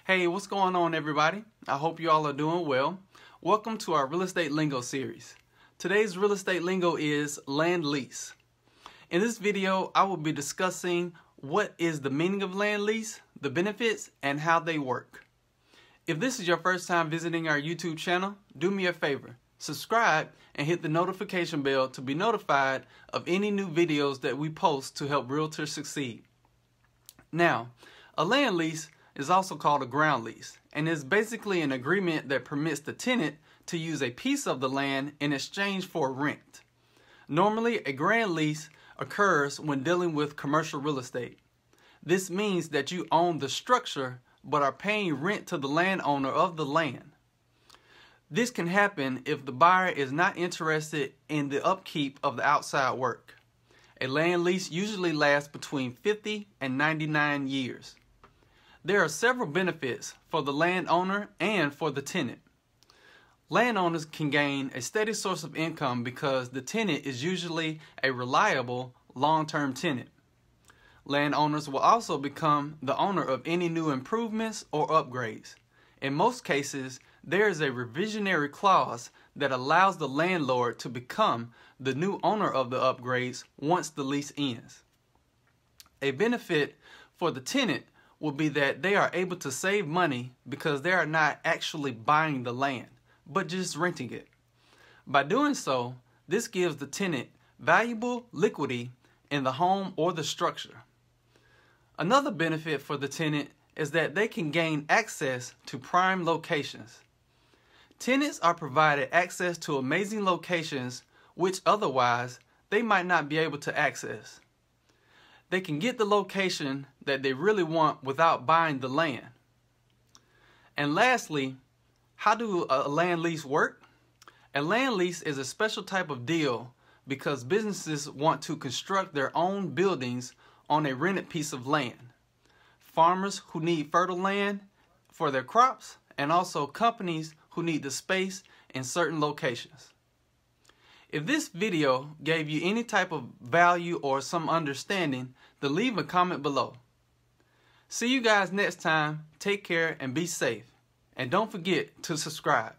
Hey, what's going on, everybody? I hope you all are doing well. Welcome to our Real Estate Lingo series. Today's Real Estate Lingo is land lease. In this video, I will be discussing what is the meaning of land lease, the benefits, and how they work. If this is your first time visiting our YouTube channel, do me a favor. Subscribe and hit the notification bell to be notified of any new videos that we post to help realtors succeed. Now, a land lease is also called a ground lease and is basically an agreement that permits the tenant to use a piece of the land in exchange for rent. Normally, a ground lease occurs when dealing with commercial real estate. This means that you own the structure but are paying rent to the landowner of the land. This can happen if the buyer is not interested in the upkeep of the outside work. A land lease usually lasts between 50 and 99 years. There are several benefits for the landowner and for the tenant. Landowners can gain a steady source of income because the tenant is usually a reliable long-term tenant. Landowners will also become the owner of any new improvements or upgrades. In most cases, there is a revisionary clause that allows the landlord to become the new owner of the upgrades once the lease ends. A benefit for the tenant will be that they are able to save money because they are not actually buying the land, but just renting it. By doing so, this gives the tenant valuable liquidity in the home or the structure. Another benefit for the tenant is that they can gain access to prime locations. Tenants are provided access to amazing locations which otherwise they might not be able to access. They can get the location that they really want without buying the land. And lastly, how do a land lease work? A land lease is a special type of deal because businesses want to construct their own buildings on a rented piece of land. Farmers who need fertile land for their crops, and also companies who need the space in certain locations. If this video gave you any type of value or some understanding, then leave a comment below. See you guys next time. Take care and be safe. And don't forget to subscribe.